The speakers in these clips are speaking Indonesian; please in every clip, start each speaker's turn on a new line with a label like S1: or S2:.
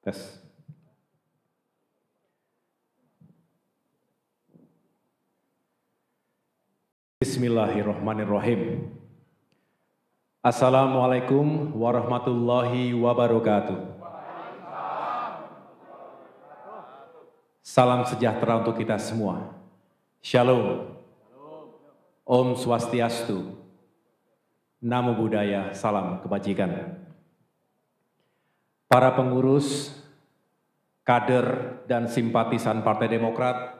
S1: Tes. Bismillahirrahmanirrahim. Assalamualaikum warahmatullahi wabarakatuh. Salam sejahtera untuk kita semua. Shalom. Om Swastiastu. Namo Buddhaya, salam kebajikan. Para pengurus, kader, dan simpatisan Partai Demokrat,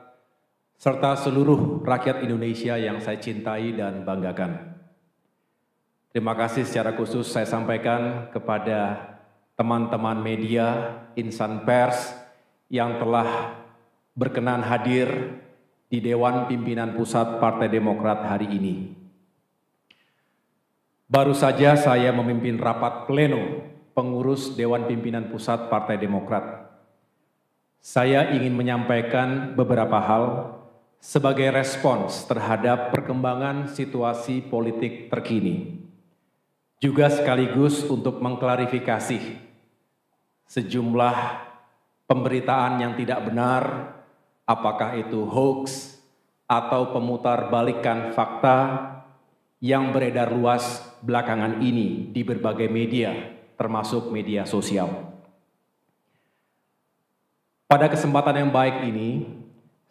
S1: serta seluruh rakyat Indonesia yang saya cintai dan banggakan. Terima kasih secara khusus saya sampaikan kepada teman-teman media, insan pers yang telah berkenan hadir di Dewan Pimpinan Pusat Partai Demokrat hari ini. Baru saja saya memimpin rapat pleno pengurus Dewan Pimpinan Pusat Partai Demokrat. Saya ingin menyampaikan beberapa hal sebagai respons terhadap perkembangan situasi politik terkini. Juga sekaligus untuk mengklarifikasi sejumlah pemberitaan yang tidak benar, apakah itu hoax atau pemutarbalikan fakta yang beredar luas belakangan ini di berbagai media, termasuk media sosial. Pada kesempatan yang baik ini,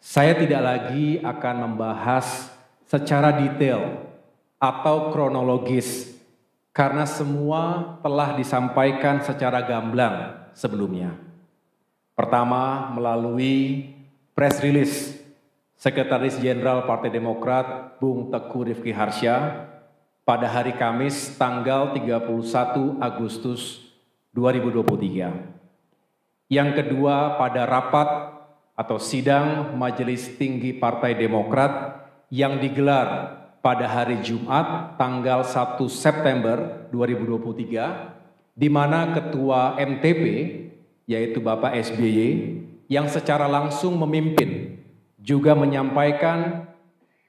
S1: saya tidak lagi akan membahas secara detail atau kronologis karena semua telah disampaikan secara gamblang sebelumnya. Pertama, melalui press release Sekretaris Jenderal Partai Demokrat Bung Teguh Rifki Harsha pada hari Kamis tanggal 31 Agustus 2023. Yang kedua, pada rapat atau sidang Majelis Tinggi Partai Demokrat yang digelar pada hari Jumat tanggal 1 September 2023, di mana Ketua MTP yaitu Bapak SBY yang secara langsung memimpin juga menyampaikan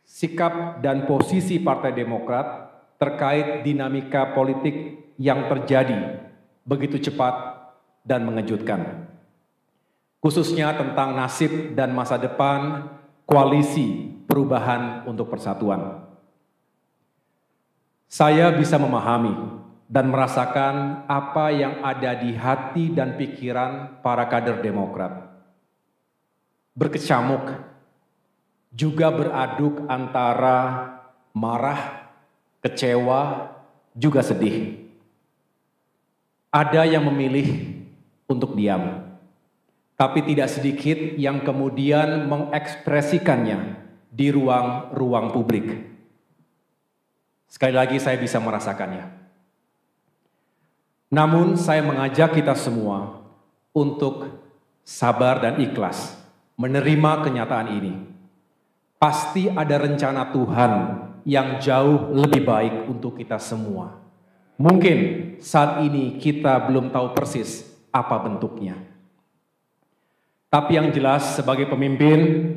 S1: sikap dan posisi Partai Demokrat terkait dinamika politik yang terjadi begitu cepat dan mengejutkan. Khususnya tentang nasib dan masa depan koalisi perubahan untuk persatuan. Saya bisa memahami dan merasakan apa yang ada di hati dan pikiran para kader Demokrat. Berkecamuk, juga beraduk antara marah, kecewa, juga sedih. Ada yang memilih untuk diam, tapi tidak sedikit yang kemudian mengekspresikannya di ruang publik. Sekali lagi saya bisa merasakannya. Namun saya mengajak kita semua untuk sabar dan ikhlas menerima kenyataan ini. Pasti ada rencana Tuhan yang jauh lebih baik untuk kita semua. Mungkin saat ini kita belum tahu persis apa bentuknya. Tapi yang jelas sebagai pemimpin,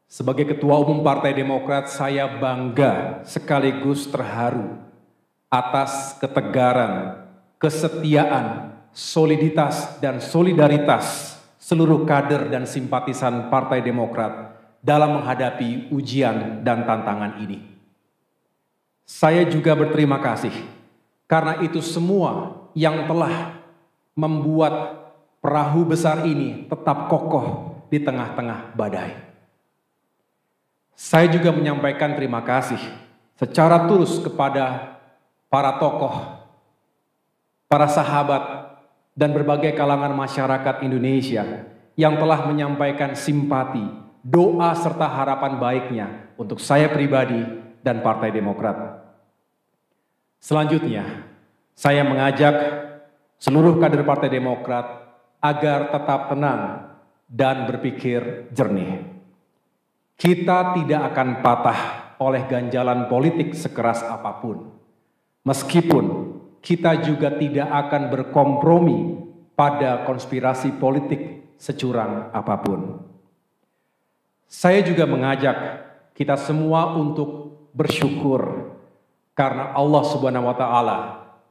S1: sebagai Ketua Umum Partai Demokrat, saya bangga sekaligus terharu atas ketegaran, kesetiaan, soliditas, dan solidaritas seluruh kader dan simpatisan Partai Demokrat dalam menghadapi ujian dan tantangan ini. Saya juga berterima kasih karena itu semua yang telah membuat perahu besar ini tetap kokoh di tengah-tengah badai. Saya juga menyampaikan terima kasih secara tulus kepada para tokoh, para sahabat, dan berbagai kalangan masyarakat Indonesia yang telah menyampaikan simpati, doa serta harapan baiknya untuk saya pribadi dan Partai Demokrat. Selanjutnya, saya mengajak seluruh kader Partai Demokrat agar tetap tenang dan berpikir jernih. Kita tidak akan patah oleh ganjalan politik sekeras apapun. Meskipun kita juga tidak akan berkompromi pada konspirasi politik securang apapun. Saya juga mengajak kita semua untuk bersyukur karena Allah Subhanahu wa taala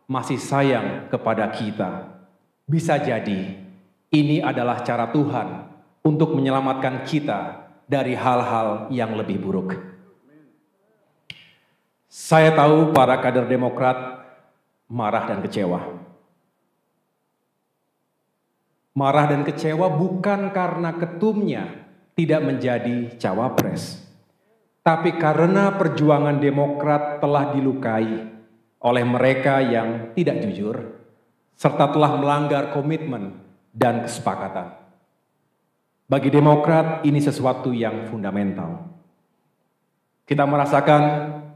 S1: masih sayang kepada kita. Bisa jadi ini adalah cara Tuhan untuk menyelamatkan kita dari hal-hal yang lebih buruk. Saya tahu para kader Demokrat marah dan kecewa. Marah dan kecewa bukan karena ketumnya tidak menjadi cawapres, tapi karena perjuangan Demokrat telah dilukai oleh mereka yang tidak jujur, serta telah melanggar komitmen dan kesepakatan. Bagi Demokrat ini sesuatu yang fundamental. Kita merasakan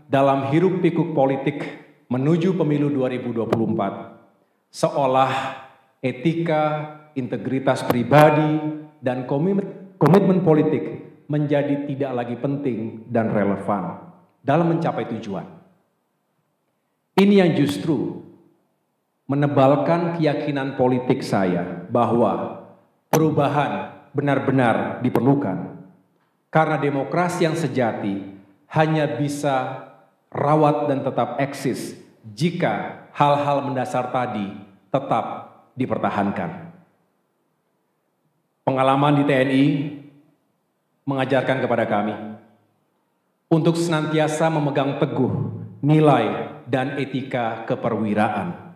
S1: dalam hiruk-pikuk politik menuju pemilu 2024, seolah etika, integritas pribadi, dan komitmen politik menjadi tidak lagi penting dan relevan dalam mencapai tujuan. Ini yang justru menebalkan keyakinan politik saya bahwa perubahan benar-benar diperlukan, karena demokrasi yang sejati hanya bisa rawat dan tetap eksis jika hal-hal mendasar tadi tetap dipertahankan. Pengalaman di TNI mengajarkan kepada kami untuk senantiasa memegang teguh nilai dan etika keperwiraan.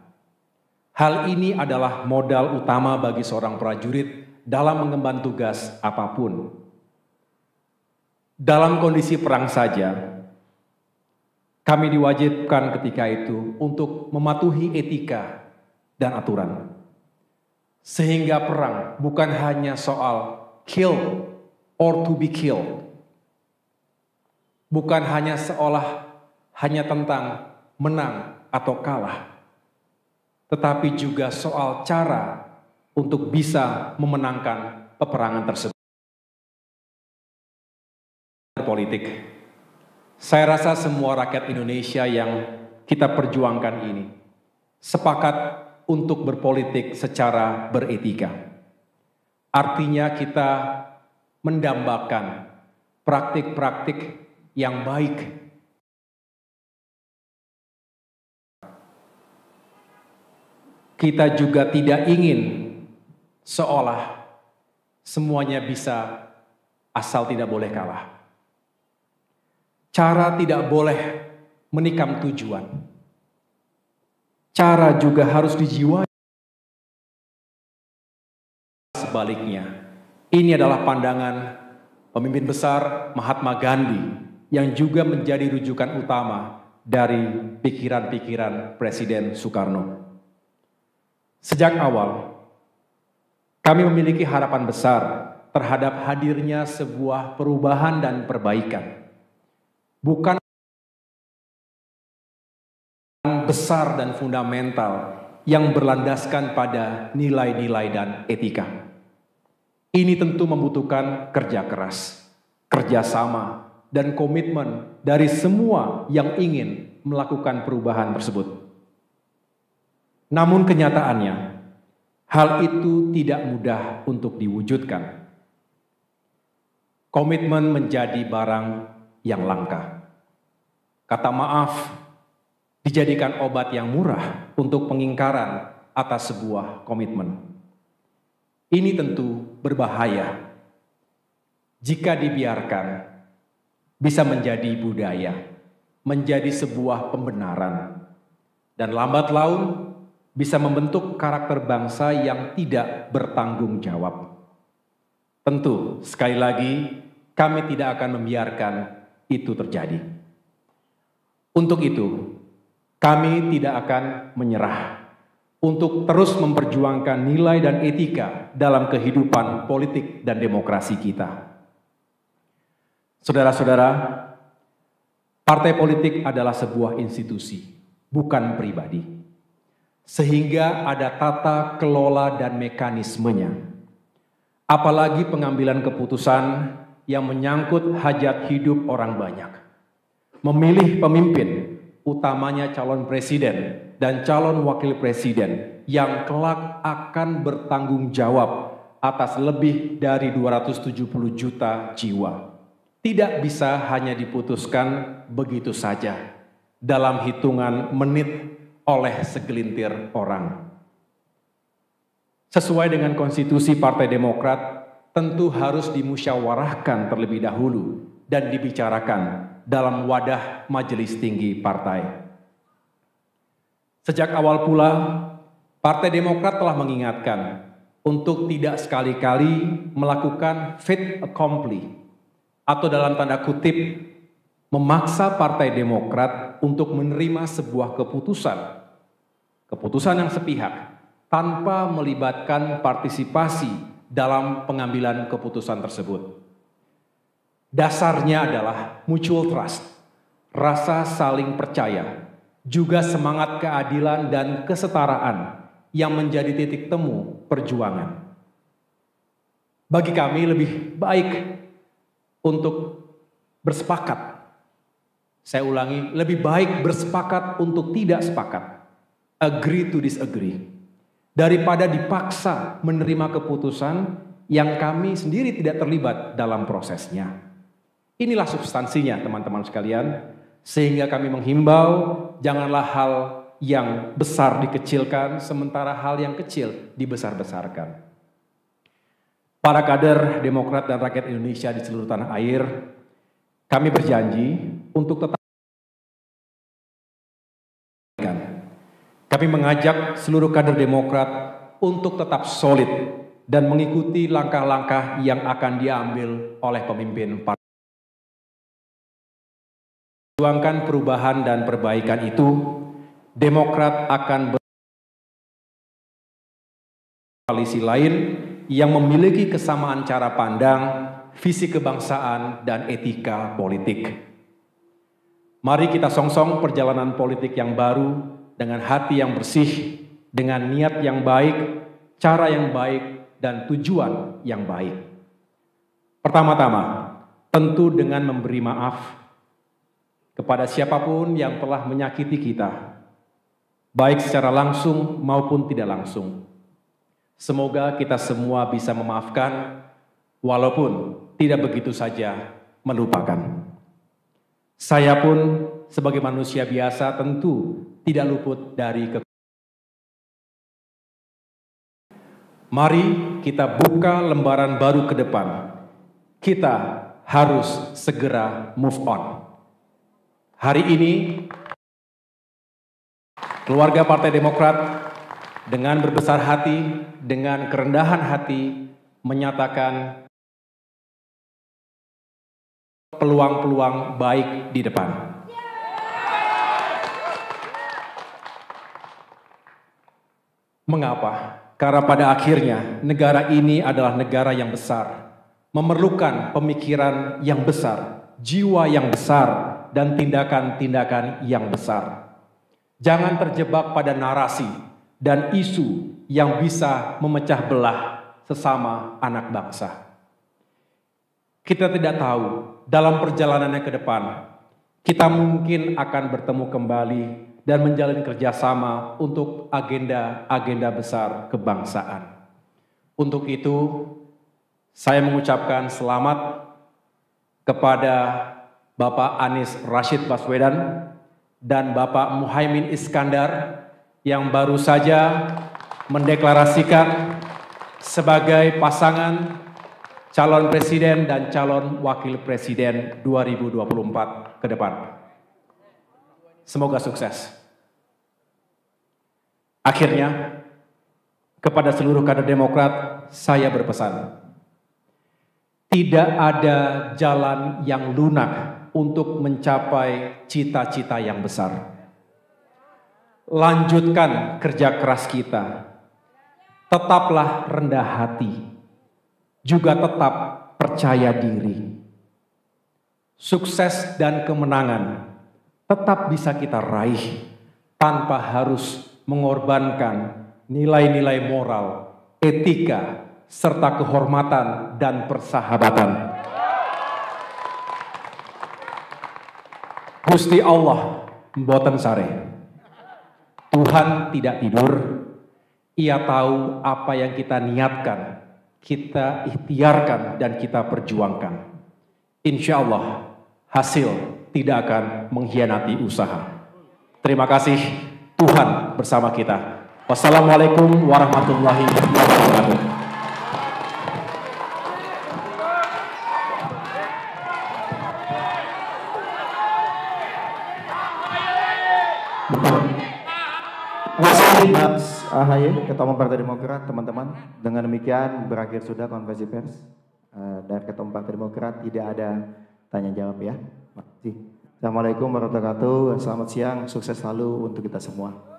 S1: Hal ini adalah modal utama bagi seorang prajurit dalam mengemban tugas apapun. Dalam kondisi perang saja, kami diwajibkan ketika itu untuk mematuhi etika dan aturan. Sehingga perang bukan hanya soal kill or to be killed. Bukan hanya hanya tentang menang atau kalah. Tetapi juga soal cara untuk bisa memenangkan peperangan tersebut. Politik. Saya rasa semua rakyat Indonesia yang kita perjuangkan ini sepakat untuk berpolitik secara beretika. Artinya kita mendambakan praktik-praktik yang baik. Kita juga tidak ingin seolah semuanya bisa asal tidak boleh kalah. Cara tidak boleh menikam tujuan. Cara juga harus dijiwai. Sebaliknya, ini adalah pandangan pemimpin besar Mahatma Gandhi yang juga menjadi rujukan utama dari pikiran-pikiran Presiden Soekarno. Sejak awal, kami memiliki harapan besar terhadap hadirnya sebuah perubahan dan perbaikan. Bukan besar dan fundamental yang berlandaskan pada nilai-nilai dan etika. Ini tentu membutuhkan kerja keras, kerjasama, dan komitmen dari semua yang ingin melakukan perubahan tersebut. Namun kenyataannya, hal itu tidak mudah untuk diwujudkan. Komitmen menjadi barang yang langka. Kata maaf dijadikan obat yang murah untuk pengingkaran atas sebuah komitmen. Ini tentu berbahaya. Jika dibiarkan, bisa menjadi budaya, menjadi sebuah pembenaran, dan lambat laun bisa membentuk karakter bangsa yang tidak bertanggung jawab. Tentu, sekali lagi, kami tidak akan membiarkan itu terjadi. Untuk itu, kami tidak akan menyerah untuk terus memperjuangkan nilai dan etika dalam kehidupan politik dan demokrasi kita. Saudara-saudara, partai politik adalah sebuah institusi, bukan pribadi. Sehingga ada tata kelola dan mekanismenya. Apalagi pengambilan keputusan yang menyangkut hajat hidup orang banyak. Memilih pemimpin, utamanya calon presiden dan calon wakil presiden yang kelak akan bertanggung jawab atas lebih dari 270 juta jiwa. Tidak bisa hanya diputuskan begitu saja dalam hitungan menit oleh segelintir orang. sesuai dengan konstitusi Partai Demokrat, tentu harus dimusyawarahkan terlebih dahulu dan dibicarakan dalam wadah majelis tinggi partai. Sejak awal pula, Partai Demokrat telah mengingatkan untuk tidak sekali-kali melakukan fait accompli atau dalam tanda kutip memaksa Partai Demokrat untuk menerima sebuah keputusan yang sepihak tanpa melibatkan partisipasi dalam pengambilan keputusan tersebut. Dasarnya adalah mutual trust, rasa saling percaya, juga semangat keadilan dan kesetaraan yang menjadi titik temu perjuangan. Bagi kami lebih baik untuk bersepakat. Saya ulangi, lebih baik bersepakat untuk tidak sepakat. Agree to disagree. Daripada dipaksa menerima keputusan yang kami sendiri tidak terlibat dalam prosesnya. Inilah substansinya teman-teman sekalian. Sehingga kami menghimbau, janganlah hal yang besar dikecilkan, sementara hal yang kecil dibesar-besarkan. Para kader Demokrat dan rakyat Indonesia di seluruh tanah air, kami berjanji untuk tetap. Kami mengajak seluruh kader Demokrat untuk tetap solid dan mengikuti langkah-langkah yang akan diambil oleh pemimpin partai. Perjuangkan perubahan dan perbaikan itu, Demokrat akan berkoalisi lain yang memiliki kesamaan cara pandang, visi kebangsaan, dan etika politik. Mari kita songsong perjalanan politik yang baru dengan hati yang bersih, dengan niat yang baik, cara yang baik, dan tujuan yang baik. Pertama-tama, tentu dengan memberi maaf kepada siapapun yang telah menyakiti kita, baik secara langsung maupun tidak langsung. Semoga kita semua bisa memaafkan, walaupun tidak begitu saja melupakan. Saya pun sebagai manusia biasa tentu tidak luput dari Mari kita buka lembaran baru ke depan. Kita harus segera move on. Hari ini, keluarga Partai Demokrat dengan berbesar hati, dengan kerendahan hati, menyatakan peluang-peluang baik di depan. Mengapa? Karena pada akhirnya negara ini adalah negara yang besar, memerlukan pemikiran yang besar, jiwa yang besar, dan tindakan-tindakan yang besar. Jangan terjebak pada narasi dan isu yang bisa memecah belah sesama anak bangsa. Kita tidak tahu dalam perjalanannya ke depan, kita mungkin akan bertemu kembali dan menjalin kerjasama untuk agenda-agenda besar kebangsaan. Untuk itu, saya mengucapkan selamat kepada Bapak Anies Rashid Baswedan dan Bapak Muhaimin Iskandar yang baru saja mendeklarasikan sebagai pasangan calon presiden dan calon wakil presiden 2024 ke depan. Semoga sukses. Akhirnya, kepada seluruh kader Demokrat, saya berpesan, tidak ada jalan yang lunak untuk mencapai cita-cita yang besar. Lanjutkan kerja keras kita. Tetaplah rendah hati. Juga tetap percaya diri. Sukses dan kemenangan tetap bisa kita raih tanpa harus mengorbankan nilai-nilai moral, etika, serta kehormatan dan persahabatan. Gusti Allah mboten sare. Tuhan tidak tidur. Ia tahu apa yang kita niatkan, kita ikhtiarkan, dan kita perjuangkan. Insya Allah hasil tidak akan mengkhianati usaha. Terima kasih. Tuhan bersama kita. Wassalamualaikum warahmatullahi wabarakatuh.
S2: Mas AHY, Ketua Umum Partai Demokrat, teman-teman. Dengan demikian berakhir sudah konferensi pers dari Ketua Umum Partai Demokrat. Tidak ada tanya jawab ya. Terima kasih. Assalamualaikum warahmatullahi wabarakatuh. Selamat siang, sukses selalu untuk kita semua.